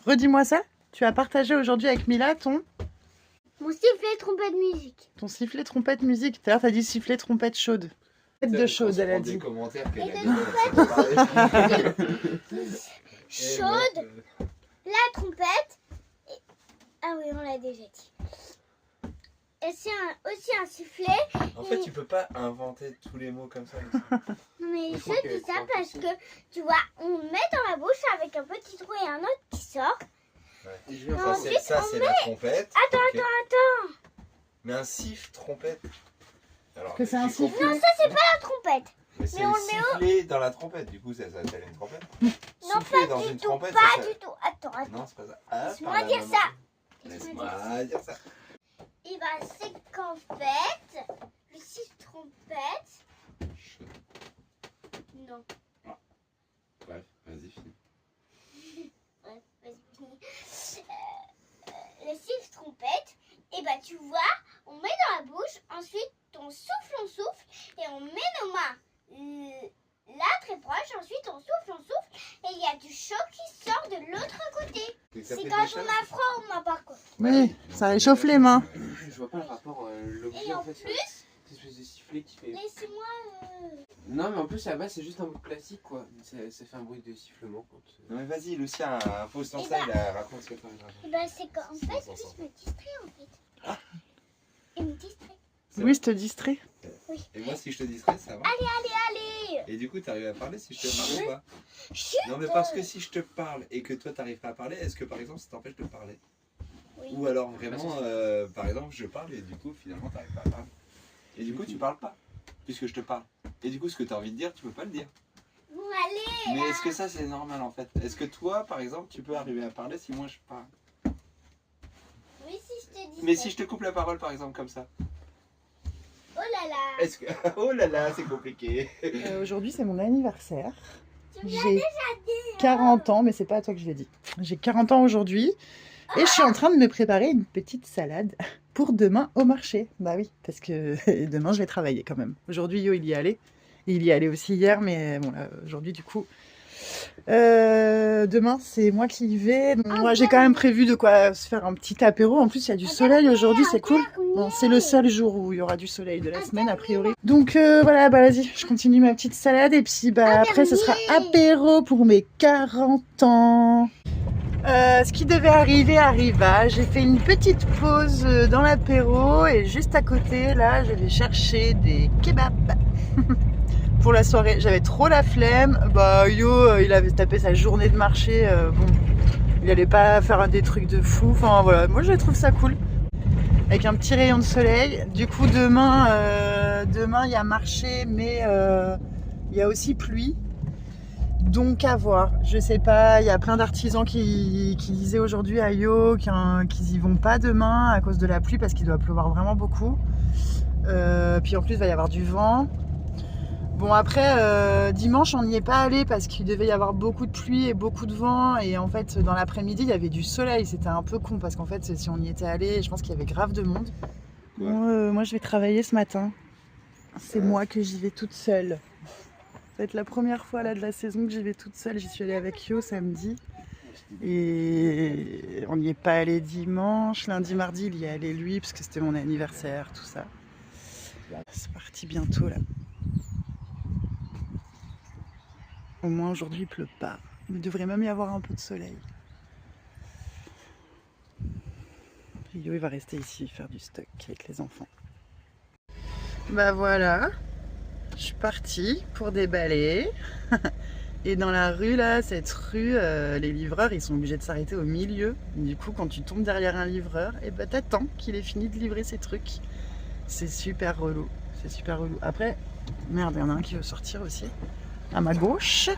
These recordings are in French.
Redis-moi ça. Tu as partagé aujourd'hui avec Mila Mon sifflet trompette musique. ton sifflet trompette musique. Tout à l'heure, tu as dit sifflet trompette chaude. De chaude, elle a dit. Des commentaires qu'elle Et a dit. Chaude, la trompette. Ah oui, on l'a déjà dit. Et c'est aussi un sifflet. En fait, tu peux pas inventer tous les mots comme ça. Non mais Il je faut dis que- ça faut parce que- que, tu vois, on met dans la bouche avec un petit trou et un autre qui sort. Ouais. Non, ensuite, Ça, on c'est la trompette. Attends, Ok. attends. Mais un siffle trompette. Alors, Que c'est un j'ai sifflet. compris. Non, ça c'est pas la trompette. Mais c'est mais on le le met sifflet dans la trompette. Du coup, ça s'appelle une trompette. Non, Souffler pas dans du une tout, trompette, pas ça, du tout. Attends. Non, c'est pas ça. Ah, Laisse-moi pardon, dire non, ça. non. Laisse-moi dire ça. Et bah c'est qu'en fait, le siffle trompette. Non. Bref, vas-y, finis. Ouais, vas-y. Le siffle trompette, et bah tu vois, on met dans la bouche, ensuite on souffle, et on met nos mains là très proche, ensuite on souffle, et il y a du chaud qui sort de l'autre côté. C'est quand on a froid ou moins par contre. Oui, ça réchauffe les mains. Je vois pas le rapport, l'objet Et en en fait, plus, cette espèce de sifflet qui fait... laissez-moi... Non mais en plus à la base c'est juste un bruit classique quoi, ça fait un bruit de sifflement quand... Non, mais vas-y, Lucien, pose-toi Eh ça, bah- il raconte ce que tu as Et bah c'est qu'en fait, lui je me distrais en fait. Il me distrait. Louis te distrait. Et moi, si je te distrais, ça va. Allez. Et du coup, tu arrives à parler si je te parle ou pas? Chut. Non, mais parce que si je te parle et que toi, tu n'arrives pas à parler, est-ce que par exemple, ça t'empêche de parler? Oui. Ou alors vraiment, par exemple, je parle et du coup, finalement, tu n'arrives pas à parler. Et du coup, tu parles pas, puisque je te parle. Et du coup, ce que tu as envie de dire, tu peux pas le dire. Bon allez. Mais est-ce que ça, c'est normal en fait? Est-ce que toi, par exemple, tu peux arriver à parler si moi je parle? Oui si je te dis. Mais si je te coupe la parole, par exemple, comme ça? Oh là là. Est-ce que... Oh là là, c'est compliqué. Aujourd'hui, c'est mon anniversaire. Tu me l'as J'ai déjà dit. 40 ans, mais c'est pas à toi que je l'ai dit. J'ai 40 ans aujourd'hui et je suis en train de me préparer une petite salade pour demain au marché. Bah oui, parce que demain je vais travailler quand même. Aujourd'hui, Yo, il y est allé. Il y est allé aussi hier, mais bon, là, aujourd'hui, du coup. Demain, c'est moi qui y vais. Donc, moi, j'ai quand même prévu de quoi se faire un petit apéro. En plus, il y a du soleil aujourd'hui, c'est cool. Bon, c'est le seul jour où il y aura du soleil de la semaine, a priori. Donc voilà, bah vas-y, je continue ma petite salade. Et puis bah, après, ce sera apéro pour mes 40 ans. Ce qui devait arriver arriva. J'ai fait une petite pause dans l'apéro. Et juste à côté, là, je vais chercher des kebabs. Pour la soirée, j'avais trop la flemme. Bah Yo, il avait tapé sa journée de marché. Bon, il allait pas faire des trucs de fou. Enfin voilà, moi je trouve ça cool. Avec un petit rayon de soleil. Du coup demain il y a marché, mais il y a aussi pluie. Donc à voir. Je sais pas, il y a plein d'artisans qui disaient aujourd'hui à Yo qu'ils y vont pas demain à cause de la pluie parce qu'il doit pleuvoir vraiment beaucoup. Puis en plus il va y avoir du vent. Bon après, dimanche on n'y est pas allé parce qu'il devait y avoir beaucoup de pluie et beaucoup de vent et en fait dans l'après-midi il y avait du soleil, c'était un peu con parce qu'en fait si on y était allé, je pense qu'il y avait grave de monde. Bon, moi je vais travailler ce matin, c'est moi que j'y vais toute seule. Ça va être la première fois là de la saison que j'y vais toute seule, j'y suis allée avec Yo samedi et on n'y est pas allé dimanche, lundi, mardi il y est allé lui parce que c'était mon anniversaire, tout ça. C'est parti bientôt là. Au moins aujourd'hui il pleut pas. Il devrait même y avoir un peu de soleil. Et Yo il va rester ici faire du stock avec les enfants. Bah voilà, je suis partie pour déballer. Et dans la rue là, cette rue, les livreurs ils sont obligés de s'arrêter au milieu. Du coup quand tu tombes derrière un livreur, et bah t'attends qu'il ait fini de livrer ses trucs. C'est super relou, c'est super relou. Après, merde, il y en a un qui veut sortir aussi. À ma gauche.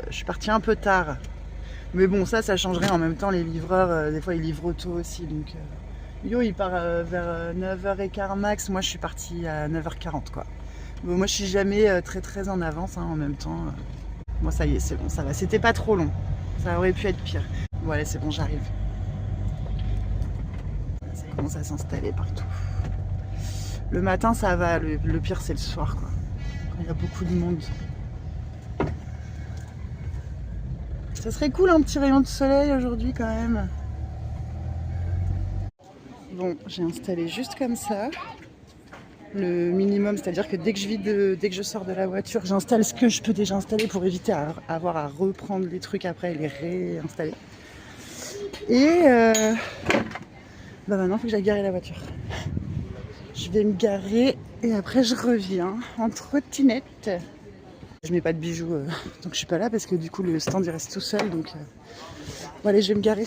Je suis partie un peu tard. Mais bon, ça changerait en même temps. Les livreurs, des fois, ils livrent tôt aussi. Donc, Yo, il part vers 9h15 max. Moi, je suis partie à 9h40, quoi. Bon, moi, je suis jamais très en avance hein, en même temps. Bon, ça y est, c'est bon, ça va. C'était pas trop long. Ça aurait pu être pire. Bon, allez, c'est bon, j'arrive. Ça commence à s'installer partout. Le matin, ça va. Le pire, c'est le soir, quoi. Quand il y a beaucoup de monde. Ça serait cool un petit rayon de soleil aujourd'hui quand même. Bon, j'ai installé juste comme ça. Le minimum, c'est-à-dire que dès que je sors de la voiture, j'installe ce que je peux déjà installer pour éviter avoir à reprendre les trucs après et les réinstaller. Et maintenant, il faut que j'aille garer la voiture. Je vais me garer et après je reviens en trottinette. Je mets pas de bijoux donc je suis pas là parce que du coup le stand il reste tout seul. Donc bon allez, je vais me garer.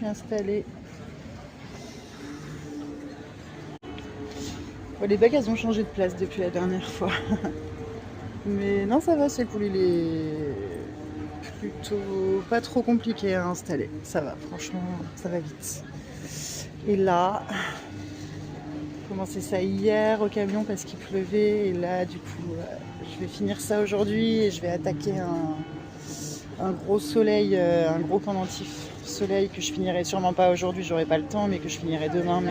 Installée. Bon, les bacs elles ont changé de place depuis la dernière fois. Mais non, ça va, c'est cool, il est plutôt pas trop compliqué à installer. Ça va, franchement, ça va vite. Et là, j'ai commencé ça hier au camion parce qu'il pleuvait. Et là, du coup, je vais finir ça aujourd'hui et je vais attaquer un gros soleil, un gros pendentif soleil que je finirai sûrement pas aujourd'hui, j'aurai pas le temps, mais que je finirai demain.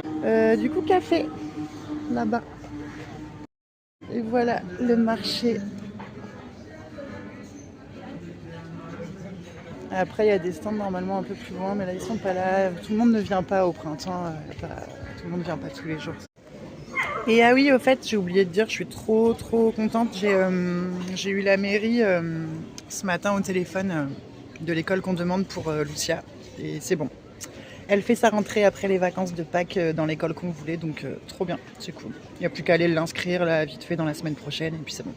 Du coup, café là-bas. Et voilà le marché. Après, il y a des stands normalement un peu plus loin, mais là ils sont pas là. Tout le monde ne vient pas au printemps. Tout le monde ne vient pas tous les jours. Et ah oui, au fait, j'ai oublié de dire, je suis trop contente. J'ai eu la mairie ce matin au téléphone de l'école qu'on demande pour Lucia. Et c'est bon. Elle fait sa rentrée après les vacances de Pâques dans l'école qu'on voulait, donc trop bien, c'est cool. Il n'y a plus qu'à aller l'inscrire là, vite fait dans la semaine prochaine, et puis c'est bon.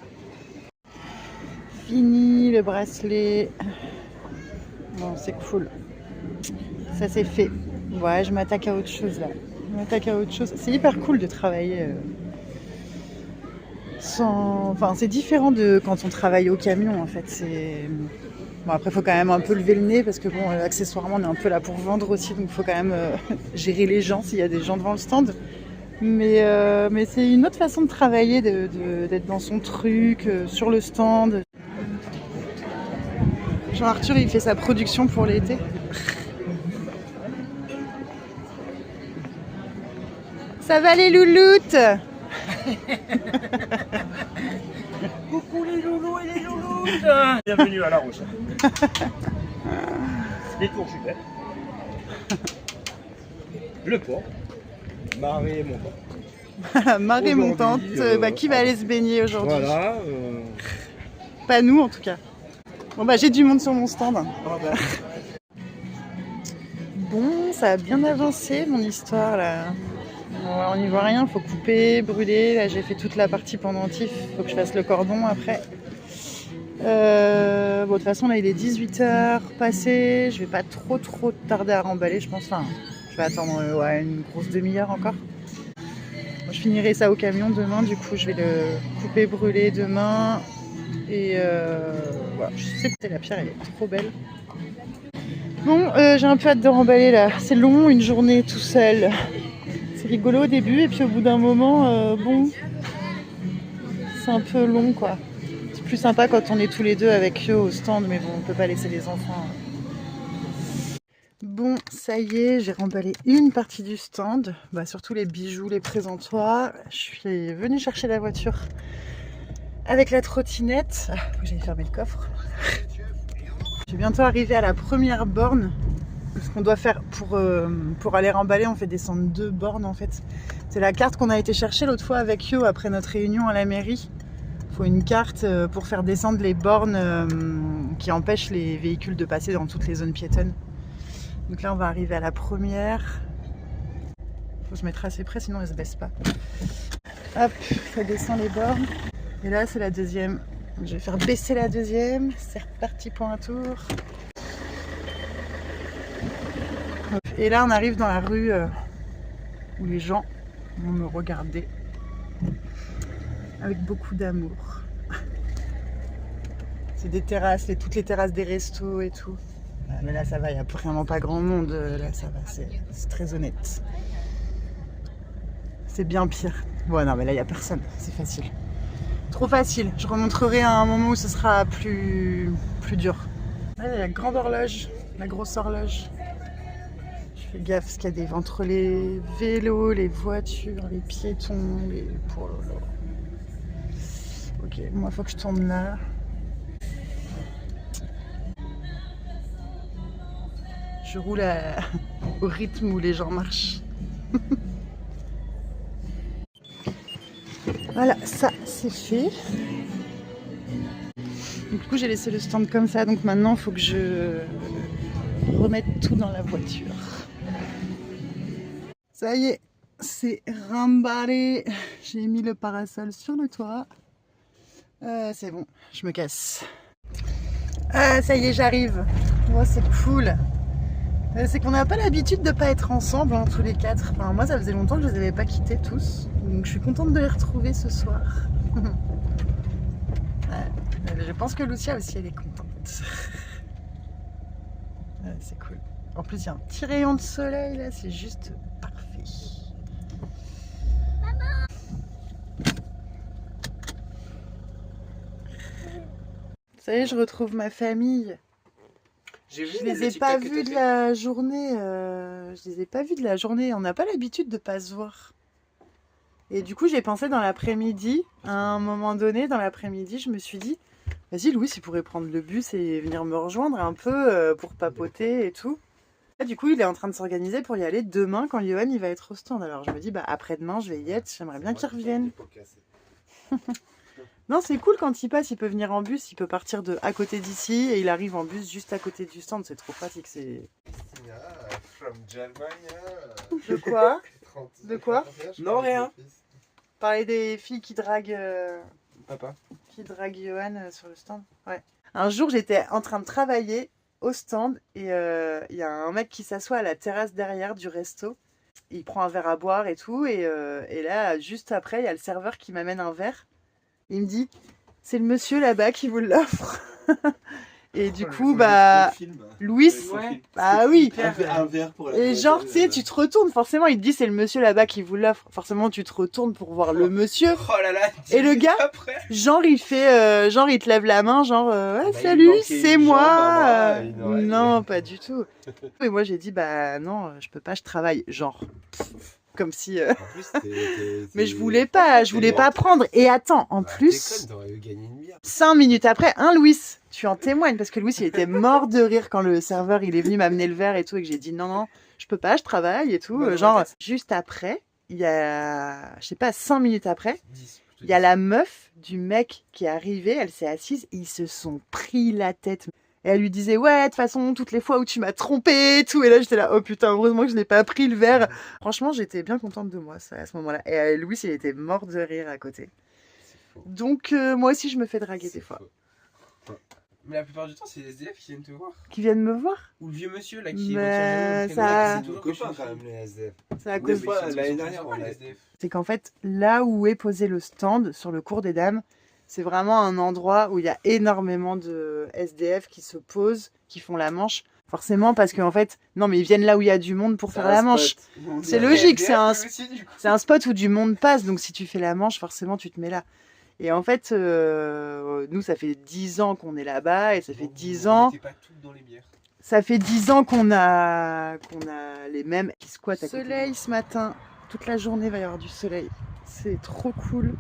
Fini le bracelet. Bon, c'est cool. Ça c'est fait. Ouais, je m'attaque à autre chose là. C'est hyper cool de travailler sans... Enfin, c'est différent de quand on travaille au camion en fait. Bon, après, il faut quand même un peu lever le nez parce que, bon, accessoirement, on est un peu là pour vendre aussi, donc il faut quand même gérer les gens s'il y a des gens devant le stand. Mais c'est une autre façon de travailler, d'être dans son truc, sur le stand. Jean-Arthur, il fait sa production pour l'été. Ça va les louloutes? Coucou les loulous et les louloutes. Bienvenue à La Rochelle. Les Courgibets. Le port. Marée montante. Marée montante. Qui va aller se baigner aujourd'hui? Voilà. Pas nous en tout cas. Bon j'ai du monde sur mon stand. Bon, ça a bien avancé mon histoire là. On n'y voit rien, faut couper, brûler. Là j'ai fait toute la partie pendentif, faut que je fasse le cordon après. De toute façon là il est 18h passé, je vais pas trop tarder à remballer je pense. Enfin, je vais attendre une grosse demi-heure encore. Bon, je finirai ça au camion demain, du coup je vais le couper, brûler demain. Et voilà, je sais que la pierre elle est trop belle. Bon, j'ai un peu hâte de remballer là. C'est long, une journée tout seul. C'est rigolo au début et puis au bout d'un moment, bon, c'est un peu long quoi. C'est plus sympa quand on est tous les deux avec eux au stand, mais bon, on peut pas laisser les enfants. Bon, ça y est, j'ai remballé une partie du stand, bah, surtout les bijoux, les présentoirs. Je suis venue chercher la voiture avec la trottinette. Ah, faut que j'aille fermer le coffre. Je vais bientôt arriver à la première borne. Ce qu'on doit faire pour aller remballer, on fait descendre 2 bornes en fait. C'est la carte qu'on a été chercher l'autre fois avec Yo après notre réunion à la mairie. Il faut une carte pour faire descendre les bornes qui empêchent les véhicules de passer dans toutes les zones piétonnes. Donc là on va arriver à la première. Faut se mettre assez près sinon elle se baisse pas. Hop, ça descend les bornes. Et là c'est la deuxième. Je vais faire baisser la deuxième. C'est reparti pour un tour. Et là on arrive dans la rue où les gens vont me regarder avec beaucoup d'amour. C'est des terrasses, toutes les terrasses des restos et tout. Mais là ça va, il n'y a vraiment pas grand monde, là ça va, c'est très honnête. C'est bien pire. Bon non mais là il n'y a personne, c'est facile. Trop facile, je remontrerai à un moment où ce sera plus dur. Là il y a la grande horloge, la grosse horloge. Je fais gaffe parce qu'il y a des entre les vélos, les voitures, les piétons, les... Oh là là. Ok, moi il faut que je tourne là. Je roule au rythme où les gens marchent. Voilà, ça c'est fait. Du coup j'ai laissé le stand comme ça, donc maintenant il faut que je remette tout dans la voiture. Ça y est, c'est remballé. J'ai mis le parasol sur le toit. C'est bon, je me casse. Ah, ça y est, j'arrive. Oh, c'est cool. C'est qu'on n'a pas l'habitude de pas être ensemble, hein, tous les 4. Enfin, moi, ça faisait longtemps que je les avais pas quittés tous. Donc, je suis contente de les retrouver ce soir. Ouais, je pense que Lucia aussi, elle est contente. Ouais, c'est cool. En plus, il y a un petit rayon de soleil, là. C'est juste parfait. Ça y est, je retrouve ma famille. Je les ai pas vus de la journée. Je les ai pas vus de la journée. On n'a pas l'habitude de pas se voir. Et du coup, j'ai pensé dans l'après-midi, à un moment donné, dans l'après-midi, je me suis dit, vas-y Louis, il pourrait prendre le bus et venir me rejoindre un peu pour papoter et tout. Et du coup, il est en train de s'organiser pour y aller demain quand Johan il va être au stand. Alors je me dis, bah après-demain, je vais y être. J'aimerais bien qu'il revienne. Non, c'est cool quand il passe, il peut venir en bus, il peut partir de à côté d'ici et il arrive en bus juste à côté du stand, c'est trop pratique. C'est... De quoi? De quoi? Non, rien. Parler des filles qui draguent Papa. qui drague Johan sur le stand. Ouais. Un jour, j'étais en train de travailler au stand et il y a un mec qui s'assoit à la terrasse derrière du resto. Il prend un verre à boire et tout et là, juste après, il y a le serveur qui m'amène un verre. Il me dit, c'est le monsieur là-bas qui vous l'offre. Et du coup, bah, Louis, Ouais. bah oui. Un verre pour la Et genre, tu sais, tu te retournes, forcément, il te dit, c'est le monsieur là-bas qui vous l'offre. Forcément, tu te retournes pour voir le monsieur. Oh là là. Et le gars, après. genre, il fait, genre, il te lève la main, genre, ouais, bah, il salut, manquait c'est une moi. jambe à moi, une oreille. Non, pas du tout. Et moi, j'ai dit, bah non, je peux pas, je travaille. Genre, comme si... En plus, Mais je voulais pas prendre. Et attends, en plus, T'aurais gagné une bière. 5 minutes après, hein, Louis, tu en témoignes, parce que Louis, il était mort de rire quand le serveur, il est venu m'amener le verre et tout, et que j'ai dit, non, je peux pas, je travaille et tout. Bah, Genre, ouais. juste après, il y a, je sais pas, 5 minutes après, 10. il y a la meuf du mec qui est arrivée, elle s'est assise, ils se sont pris la tête. Et elle lui disait, ouais, de toute façon, toutes les fois où tu m'as trompé et tout. Et là, j'étais là, oh putain, heureusement que je n'ai pas pris le verre. Franchement, j'étais bien contente de moi, ça, à ce moment-là. Et Louis, il était mort de rire à côté. Donc, moi aussi, je me fais draguer des fois. Mais la plupart du temps, c'est les SDF qui viennent te voir. Qui viennent me voir. Ou le vieux monsieur là qui Mais retire ça- le C'est toujours copains quand même, les SDF. C'est à Des cause. fois, l'année dernière, on a... C'est qu'en fait, là où est posé le stand, sur le cours des dames, c'est vraiment un endroit où il y a énormément de SDF qui se posent, qui font la manche. Forcément, parce qu'en fait, non, mais ils viennent là où il y a du monde pour faire la manche. C'est logique, c'est un spot où du monde passe, donc si tu fais la manche, forcément, tu te mets là. Et en fait, nous, ça fait 10 ans qu'on est là-bas, et ça fait 10 ans... pas toutes dans les bières. Ça fait 10 ans qu'on a les mêmes qui squattent à côté. Soleil ce matin, toute la journée il va y avoir du soleil. C'est trop cool.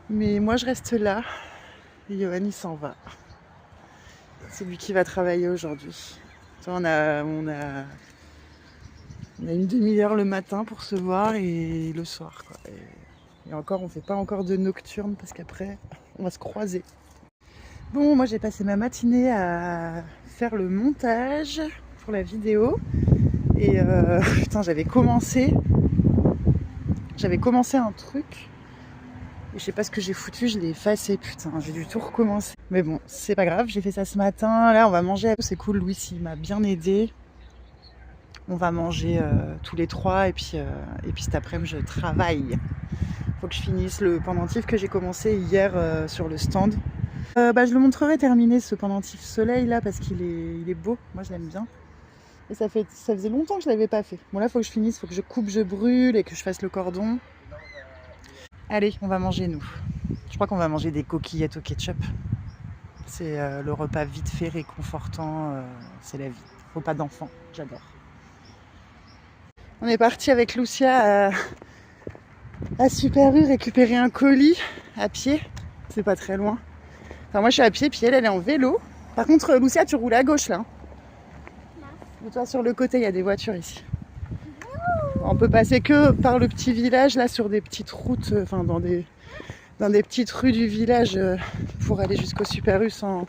Mais moi je reste là, et Johan il s'en va. C'est lui qui va travailler aujourd'hui. On a une demi-heure le matin pour se voir et le soir, quoi. Et encore, on fait pas encore de nocturne parce qu'après, on va se croiser. Bon, moi j'ai passé ma matinée à faire le montage pour la vidéo. Et putain, j'avais commencé un truc. Et je sais pas ce que j'ai foutu, je l'ai effacé, putain, j'ai dû tout recommencer. Mais bon, c'est pas grave, j'ai fait ça ce matin. Là, on va manger, c'est cool, Louis, il m'a bien aidé. On va manger tous les trois et puis cet après-midi, je travaille. Faut que je finisse le pendentif que j'ai commencé hier sur le stand. Je le montrerai terminé, ce pendentif soleil là, parce qu'il est beau, moi je l'aime bien. Et ça faisait longtemps que je l'avais pas fait. Bon là, faut que je finisse, faut que je coupe, je brûle et que je fasse le cordon. Allez, on va manger nous. Je crois qu'on va manger des coquillettes au ketchup. C'est le repas vite fait, réconfortant, c'est la vie. Repas d'enfant, j'adore. On est parti avec Lucia à Super U récupérer un colis à pied. C'est pas très loin. Enfin, moi je suis à pied, puis elle est en vélo. Par contre, Lucia, tu roules à gauche là. Et toi, sur le côté, il y a des voitures ici. On peut passer que par le petit village là, sur des petites routes, enfin dans des petites rues du village pour aller jusqu'au Super U sans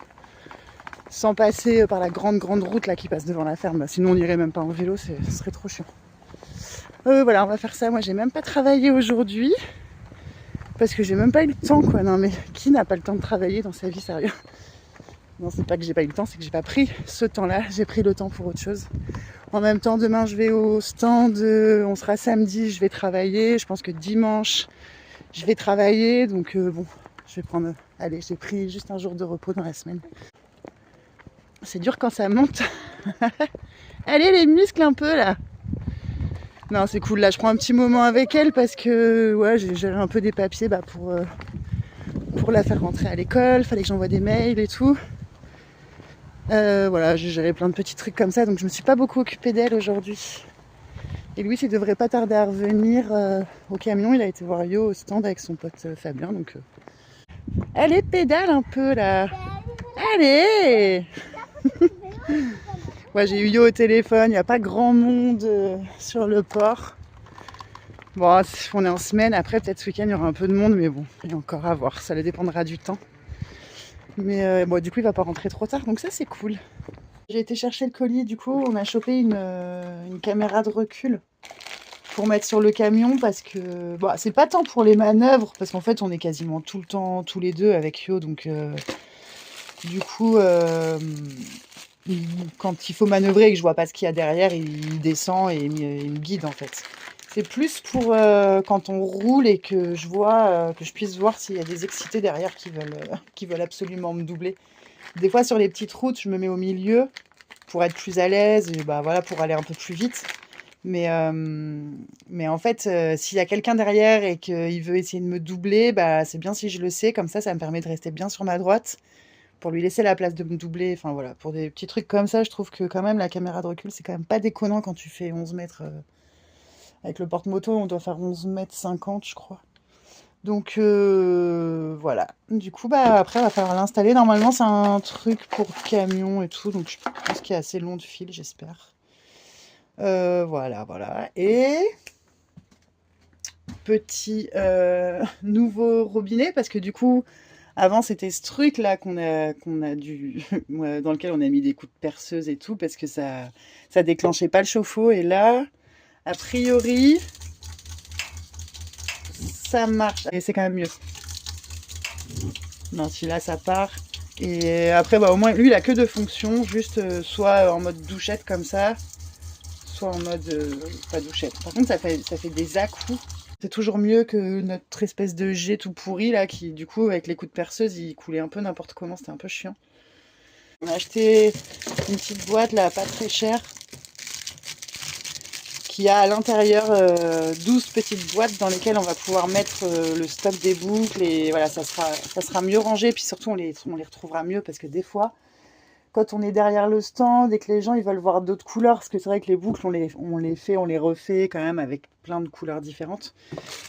passer par la grande route là qui passe devant la ferme. Sinon on n'irait même pas en vélo, ce serait trop chiant. Voilà, on va faire ça. Moi j'ai même pas travaillé aujourd'hui parce que j'ai même pas eu le temps, quoi. Non mais qui n'a pas le temps de travailler dans sa vie, sérieux? Non, c'est pas que j'ai pas eu le temps, c'est que j'ai pas pris ce temps-là. J'ai pris le temps pour autre chose. En même temps, demain je vais au stand, on sera samedi, je vais travailler. Je pense que dimanche je vais travailler, donc bon, je vais prendre... Allez, j'ai pris juste un jour de repos dans la semaine. C'est dur quand ça monte. Allez les muscles un peu là. Non, c'est cool, là je prends un petit moment avec elle parce que ouais, j'ai géré un peu des papiers pour la faire rentrer à l'école, fallait que j'envoie des mails et tout. Voilà, j'ai géré plein de petits trucs comme ça, donc je me suis pas beaucoup occupée d'elle aujourd'hui. Et Louis, il devrait pas tarder à revenir au camion, il a été voir Yo au stand avec son pote Fabien, donc... Allez, pédale un peu là. Allez. Ouais, j'ai eu Yo au téléphone, il n'y a pas grand monde sur le port. Bon, on est en semaine, après peut-être ce week-end il y aura un peu de monde, mais bon, il y a encore à voir, ça dépendra du temps. Mais bon, du coup il va pas rentrer trop tard, donc ça c'est cool. J'ai été chercher le colis, du coup on a chopé une caméra de recul pour mettre sur le camion parce que bon, c'est pas tant pour les manœuvres, parce qu'en fait on est quasiment tout le temps tous les deux avec Yo, donc du coup quand il faut manœuvrer et que je vois pas ce qu'il y a derrière, il descend et il me guide en fait. C'est plus pour quand on roule et que je vois, que je puisse voir s'il y a des excités derrière qui veulent absolument me doubler. Des fois sur les petites routes, je me mets au milieu pour être plus à l'aise et bah voilà, pour aller un peu plus vite. Mais en fait, s'il y a quelqu'un derrière et qu'il veut essayer de me doubler, bah c'est bien si je le sais, comme ça me permet de rester bien sur ma droite pour lui laisser la place de me doubler. Enfin voilà, pour des petits trucs comme ça, je trouve que quand même la caméra de recul, c'est quand même pas déconnant quand tu fais 11 mètres. Avec le porte-moto, on doit faire 11 mètres 50, je crois. Donc voilà. Du coup, bah après, on va falloir l'installer. Normalement, c'est un truc pour camion et tout, donc je pense qu'il y a assez long de fil, j'espère. Voilà. Et petit nouveau robinet, parce que du coup, avant c'était ce truc là qu'on a dû dans lequel on a mis des coups de perceuse et tout, parce que ça déclenchait pas le chauffe-eau. Et là, a priori, ça marche. Et c'est quand même mieux. Non, celui-là, ça part. Et après, bah, au moins, lui, il a que deux fonctions. Juste soit en mode douchette comme ça, soit en mode pas douchette. Par contre, ça fait des à-coups. C'est toujours mieux que notre espèce de jet tout pourri, là, qui, du coup, avec les coups de perceuse, il coulait un peu n'importe comment. C'était un peu chiant. On a acheté une petite boîte là, pas très chère, qui a à l'intérieur 12 petites boîtes dans lesquelles on va pouvoir mettre le stock des boucles et voilà, ça sera mieux rangé, puis surtout on les retrouvera mieux parce que des fois, quand on est derrière le stand et que les gens ils veulent voir d'autres couleurs, parce que c'est vrai que les boucles on les refait quand même avec plein de couleurs différentes.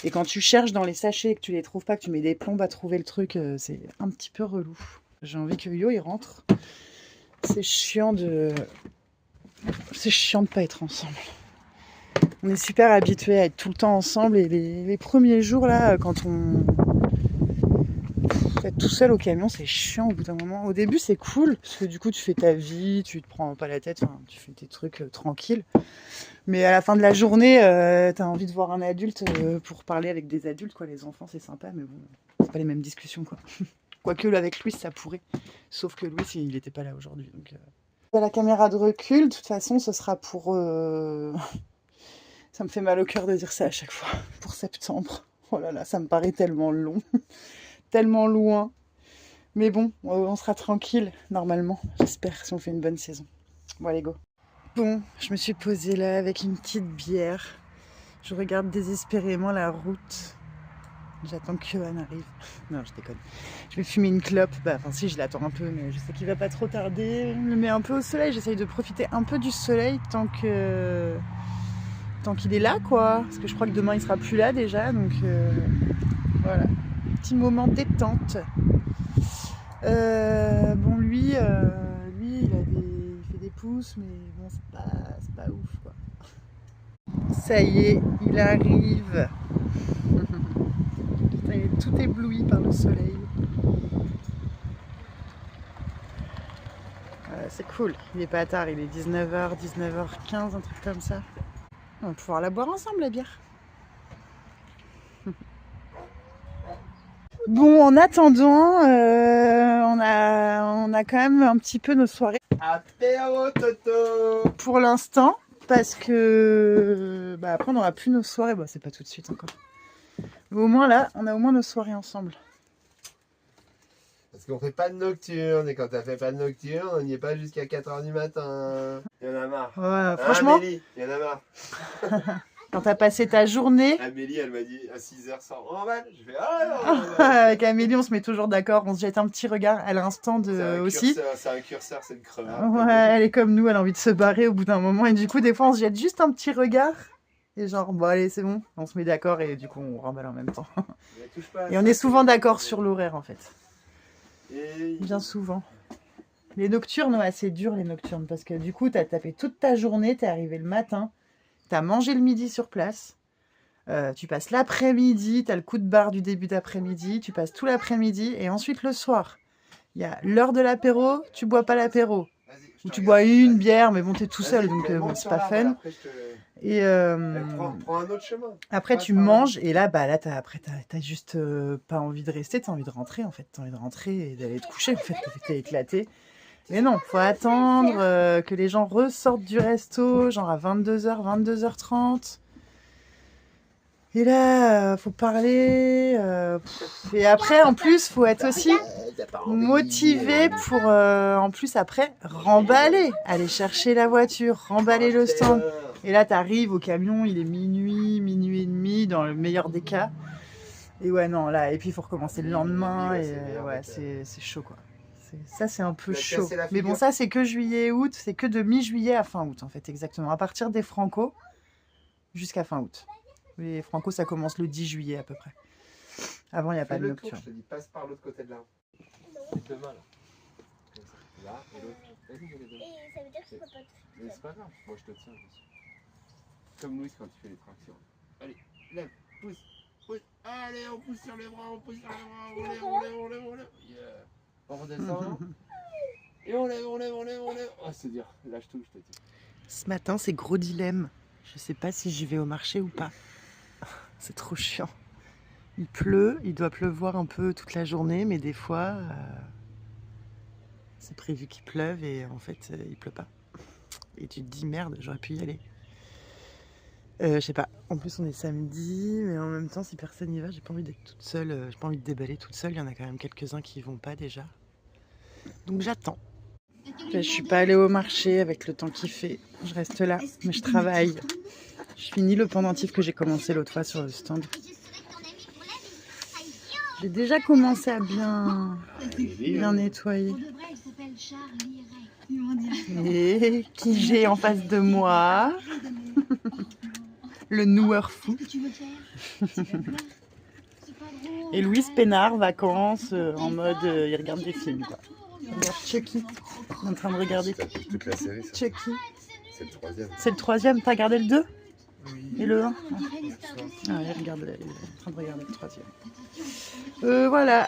Et quand tu cherches dans les sachets et que tu les trouves pas, que tu mets des plombes à trouver le truc, c'est un petit peu relou. J'ai envie que Yo il rentre. C'est chiant de pas être ensemble. On est super habitués à être tout le temps ensemble et les premiers jours là, quand on être tout seul au camion, c'est chiant au bout d'un moment. Au début c'est cool parce que du coup tu fais ta vie, tu te prends pas la tête, tu fais tes trucs tranquilles. Mais à la fin de la journée, t'as envie de voir un adulte pour parler avec des adultes, quoi. Les enfants c'est sympa, mais bon, c'est pas les mêmes discussions, quoi. Quoique avec Louis ça pourrait, sauf que Louis il était pas là aujourd'hui. Donc, la caméra de recul, de toute façon ce sera pour... Ça me fait mal au cœur de dire ça à chaque fois, pour septembre. Oh là là, ça me paraît tellement long, tellement loin. Mais bon, on sera tranquille, normalement, j'espère, si on fait une bonne saison. Bon, allez, go. Bon, je me suis posée là avec une petite bière. Je regarde désespérément la route. J'attends que Johan arrive. Non, je déconne. Je vais fumer une clope. Enfin si, je l'attends un peu, mais je sais qu'il va pas trop tarder. Je me mets un peu au soleil. J'essaye de profiter un peu du soleil tant qu'il est là, quoi. Parce que je crois que demain, il sera plus là déjà. Donc voilà. Petit moment détente. Bon, lui, il fait des pouces, mais bon, c'est pas ouf, quoi. Ça y est, il arrive. Il est tout ébloui par le soleil. C'est cool, il est pas tard, il est 19h, 19h15, un truc comme ça. On va pouvoir la boire ensemble, la bière. Bon, en attendant, on a quand même un petit peu nos soirées. Apéro Toto. Pour l'instant, parce que après on n'aura plus nos soirées. C'est pas tout de suite encore. Mais au moins là, on a au moins nos soirées ensemble. Parce qu'on fait pas de nocturne, et quand t'as fait pas de nocturne, on n'y est pas jusqu'à 4h du matin. Il y en a marre. Ouais, franchement, Amélie, il y en a marre. quand t'as passé ta journée... Amélie, elle m'a dit à 6h ça remballe. Je fais ah non. Avec Amélie, on se met toujours d'accord, on se jette un petit regard. Elle a un stand aussi. C'est un curseur, c'est une crevette. Ouais, elle est comme nous, elle a envie de se barrer au bout d'un moment. Et du coup, des fois, on se jette juste un petit regard. Et genre, bon allez, c'est bon. On se met d'accord et du coup, on remballe en même temps. Et on est souvent d'accord sur l'horaire, en fait. Bien souvent. Les nocturnes, ouais, c'est dur les nocturnes. Parce que du coup, t'as tapé toute ta journée, t'es arrivé le matin. T'as mangé le midi sur place. Tu passes l'après-midi, t'as le coup de barre du début d'après-midi. Tu passes tout l'après-midi. Et ensuite, le soir, il y a l'heure de l'apéro. Tu bois pas l'apéro. Ou tu bois une bière, mais bon, t'es tout seul, donc bon, c'est pas fun. Et prends un autre chemin. après, tu manges, et là, t'as juste pas envie de rester, t'as envie de rentrer, en fait. T'as envie de rentrer et d'aller te coucher, en fait. T'es éclaté. Mais non, faut attendre que les gens ressortent du resto, genre à 22h, 22h30. Et là, faut parler. Et après, en plus, faut être aussi motivé pour, en plus, après, remballer. Aller chercher la voiture, remballer le stand. Et là, t'arrives au camion, il est minuit, minuit et demi, dans le meilleur des cas. Et ouais, non, là, et puis il faut recommencer le lendemain. Et ouais, c'est chaud, quoi. Ça, c'est un peu chaud. Mais bon, ça, c'est que juillet et août. C'est que de mi-juillet à fin août, en fait, exactement. À partir des Franco jusqu'à fin août. Les Franco, ça commence le 10 juillet à peu près. Avant, il n'y a pas de nocturne. Je te dis, passe par l'autre côté de l'arbre. C'est deux mains, là. Là, et l'autre. Vas-y, les deux. Et ça veut dire que c'est pas tout. Mais c'est pas grave, moi je te tiens. Comme Louis quand tu fais les tractions. Allez, lève, pousse, pousse. Allez, on pousse sur les bras, on pousse sur les bras. On lève. Yeah. On redescend. Et on lève. Oh, c'est dur. Lâche tout, je te dis. Ce matin, c'est gros dilemme. Je sais pas si j'y vais au marché ou pas. C'est trop chiant. Il pleut, il doit pleuvoir un peu toute la journée, mais des fois, c'est prévu qu'il pleuve et en fait, il pleut pas. Et tu te dis, merde, j'aurais pu y aller. Je sais pas. En plus, on est samedi, mais en même temps, si personne n'y va, j'ai pas envie d'être toute seule. J'ai pas envie de déballer toute seule. Il y en a quand même quelques-uns qui y vont pas déjà. Donc j'attends. Je suis pas allée au marché avec le temps qu'il fait. Je reste là, mais je travaille. Je finis le pendentif que j'ai commencé l'autre fois sur le stand. J'ai déjà commencé à bien nettoyer. Et qui j'ai en face de moi? Le noueur fou. Et Louise Pénard, vacances, en mode il regarde des films. Quoi. Il regarde Chucky. Il est en train de regarder Toute la série, ça. Chucky. C'est le 3e. C'est le 3e. T'as regardé le 2 Oui. et le 1? Hier soir. Ah, il est en train de regarder le 3e. Voilà.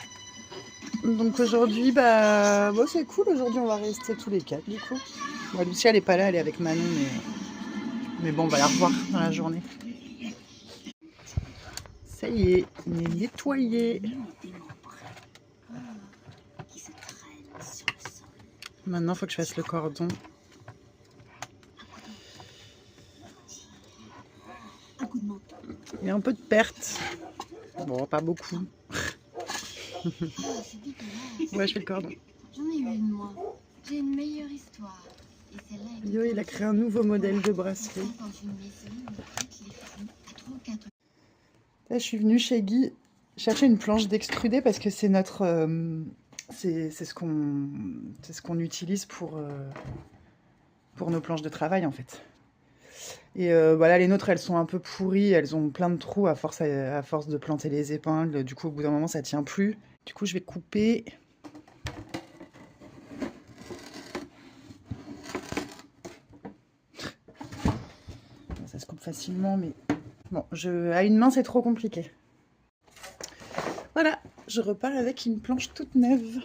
Donc aujourd'hui, bon, c'est cool. Aujourd'hui, on va rester tous les 4 du coup. Bon, Lucia, elle est pas là, elle est avec Manon, mais bon, on va la revoir dans la journée. Ça y est, il est nettoyé. Maintenant, il faut que je fasse le cordon. Il y a un peu de perte. Bon, pas beaucoup. Ouais, je fais le cordon. J'en ai eu une, moi. J'ai une meilleure histoire. Et celle-là est Yo, il a créé un nouveau modèle de bracelet. dans une maison où on prête les fous à 3 ou 4. Là, je suis venue chez Guy chercher une planche d'extrudé parce que c'est notre... c'est ce qu'on utilise pour nos planches de travail, en fait. Et voilà, les nôtres, elles sont un peu pourries, elles ont plein de trous à force de planter les épingles. Du coup, au bout d'un moment, ça tient plus. Du coup, je vais couper. Ça se coupe facilement, mais bon, à une main, c'est trop compliqué. Voilà, je repars avec une planche toute neuve.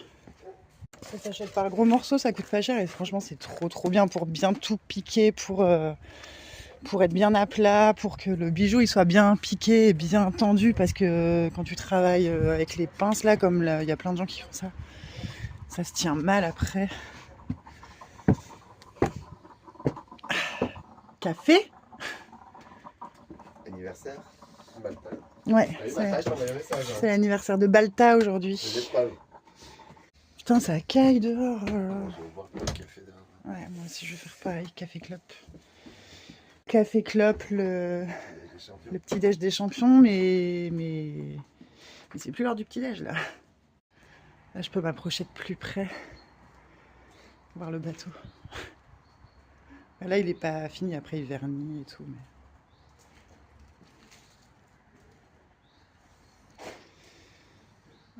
Ça s'achète par gros morceaux, ça coûte pas cher et franchement, c'est trop bien pour bien tout piquer, pour être bien à plat, pour que le bijou il soit bien piqué et bien tendu, parce que quand tu travailles avec les pinces là, comme là, il y a plein de gens qui font ça, ça se tient mal après. Café? Anniversaire Balta. Ouais, Balta, je t'envoie un message. c'est l'anniversaire de Balta aujourd'hui. Je pas. Putain, ça caille dehors. Je vais boire le café dehors. Ouais, moi aussi je vais faire pareil, café clope. Café clope, le petit déj des champions, mais c'est plus l'heure du petit déj là. Là je peux m'approcher de plus près, voir le bateau. Là il est pas fini, après il vernit et tout. Mais...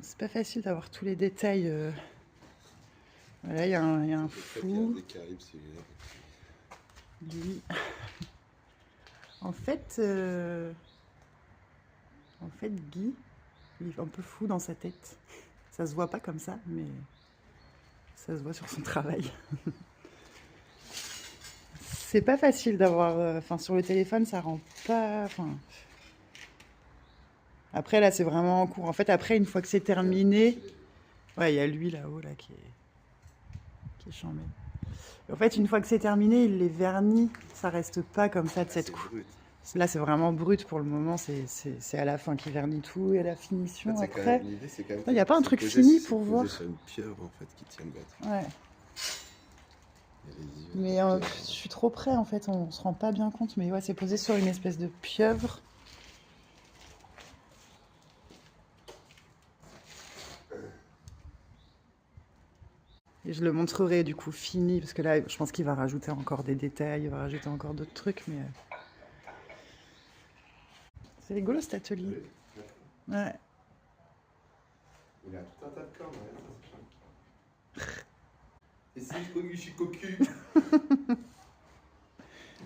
c'est pas facile d'avoir tous les détails. Voilà, il y a un fou. Lui. En fait, Guy, il est un peu fou dans sa tête. Ça se voit pas comme ça, mais ça se voit sur son travail. C'est pas facile d'avoir... Enfin, sur le téléphone, ça rend pas... Enfin... Après, là, c'est vraiment en cours. En fait, après, une fois que c'est terminé... Ouais, il y a lui, là-haut, là, qui est chambé. En fait, une fois que c'est terminé, il les vernit. Ça reste pas comme ça de cette coupe. Là, c'est vraiment brut pour le moment. C'est à la fin qu'il vernit tout et à la finition En fait, après. Il n'y a pas un truc fini pour voir. C'est une pieuvre en fait qui tient le bateau. Ouais. Mais je suis trop près en fait. On se rend pas bien compte. Mais ouais, c'est posé sur une espèce de pieuvre. Et je le montrerai du coup fini, parce que là, je pense qu'il va rajouter encore des détails, il va rajouter encore d'autres trucs, mais... c'est rigolo cet atelier. Ouais. Il a tout un tas de cornes, ouais. Et si je suis cocu.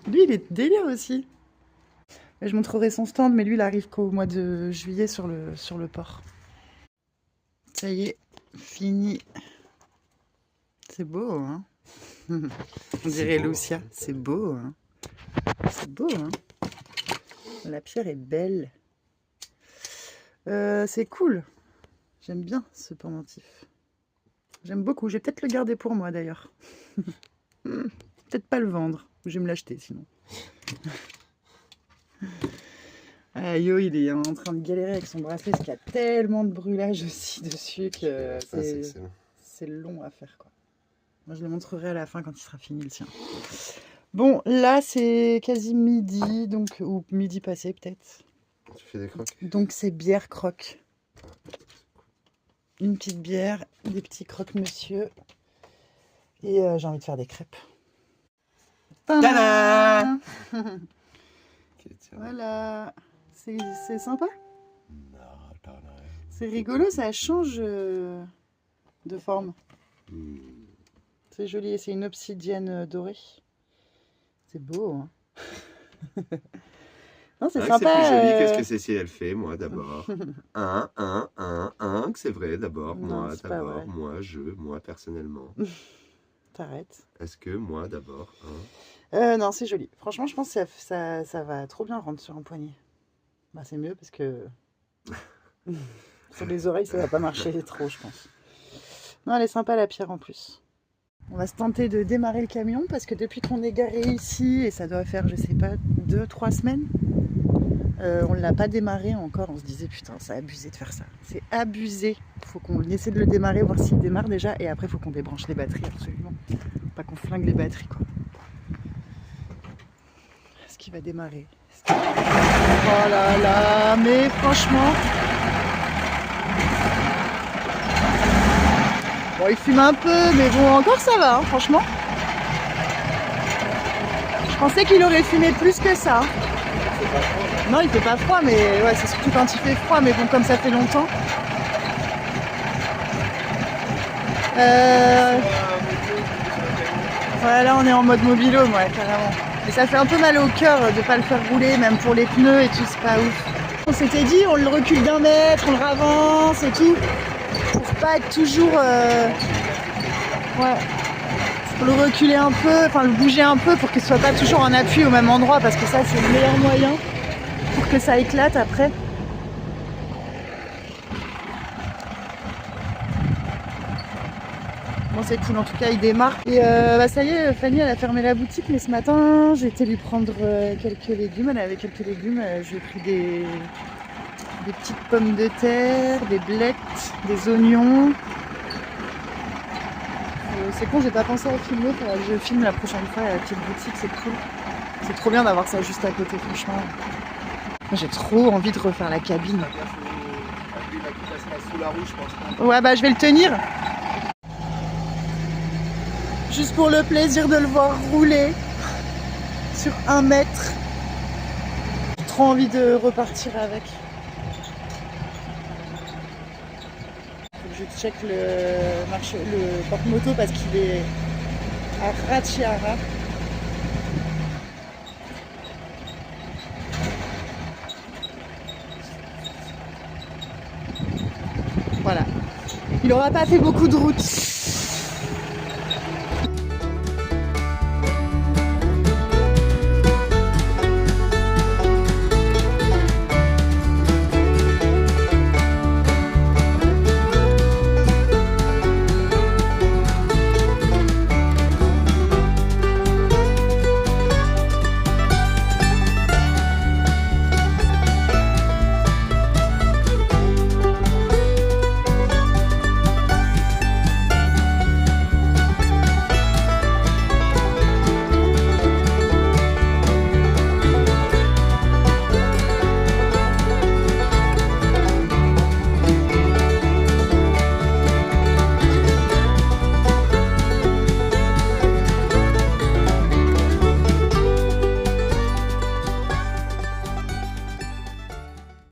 Lui, il est délire aussi. Je montrerai son stand, mais lui, il arrive qu'au mois de juillet sur le port. Ça y est, fini. C'est beau, hein. On dirait Lucia. C'est beau, hein. C'est beau, hein. La pierre est belle. C'est cool. J'aime bien ce pendentif. J'aime beaucoup. Je vais peut-être le garder pour moi, d'ailleurs. Peut-être pas le vendre. Je vais me l'acheter, sinon. Ah, Yo, il est en train de galérer avec son bracelet, parce qu'il y a tellement de brûlage aussi dessus que c'est long à faire, quoi. Moi, je le montrerai à la fin quand il sera fini le sien. Bon, là, c'est quasi midi, donc, ou midi passé peut-être. Tu fais des crocs? Donc, c'est bière croque. Une petite bière, des petits croque-monsieur. Et j'ai envie de faire des crêpes. Tada Ok, tiens. Voilà. C'est sympa. Non, attends, non. C'est rigolo, ça change de forme. C'est joli, et c'est une obsidienne dorée. C'est beau, hein. Non, c'est C'est sympa. plus joli que ce que Cécile elle fait, moi d'abord. Que c'est vrai d'abord. Non, Moi c'est pas d'abord. vrai. Moi personnellement. T'arrêtes. Est-ce que moi d'abord, hein? Non, c'est joli. Franchement, je pense que ça va trop bien rendre sur un poignet. Bah, c'est mieux parce que sur les oreilles, ça va pas marcher trop, je pense. Non, elle est sympa la pierre en plus. On va se tenter de démarrer le camion parce que depuis qu'on est garé ici, et ça doit faire, je sais pas, 2-3 semaines, on ne l'a pas démarré encore. On se disait, putain, c'est abusé de faire ça. C'est abusé. Il faut qu'on essaie de le démarrer, voir s'il démarre déjà. Et après, il faut qu'on débranche les batteries, absolument. Pas qu'on flingue les batteries, quoi. Est-ce qu'il va démarrer? Oh là là, mais franchement... Bon, il fume un peu, mais bon, encore ça va, hein, franchement. Je pensais qu'il aurait fumé plus que ça. Non, il fait pas froid, mais ouais, c'est surtout quand il fait froid, mais bon, comme ça fait longtemps. Voilà, on est en mode mobilo, ouais, carrément. Et ça fait un peu mal au cœur de pas le faire rouler, même pour les pneus et tout, c'est pas ouf. On s'était dit, on le recule d'1 mètre, on le ravance et tout. Pour pas être toujours... Ouais. Pour le reculer un peu, enfin le bouger un peu pour qu'il soit pas toujours en appui au même endroit, parce que ça, c'est le meilleur moyen pour que ça éclate après. Bon, c'est cool, en tout cas il démarre. Et bah, ça y est, Fanny elle a fermé la boutique, mais ce matin j'ai été lui prendre quelques légumes. Elle avait quelques légumes, je lui ai pris des petites pommes de terre, des blettes, des oignons. C'est con, j'ai pas pensé à filmer, faudra que je filme la prochaine fois à la petite boutique, c'est cool. C'est trop bien d'avoir ça juste à côté, franchement. Moi, j'ai trop envie de refaire la cabine. Ouais, bah je vais le tenir. Juste pour le plaisir de le voir rouler sur 1 mètre. J'ai trop envie de repartir avec. Faut que je check le porte-moto parce qu'il est à Rachiara. Voilà. Il n'aura pas fait beaucoup de route.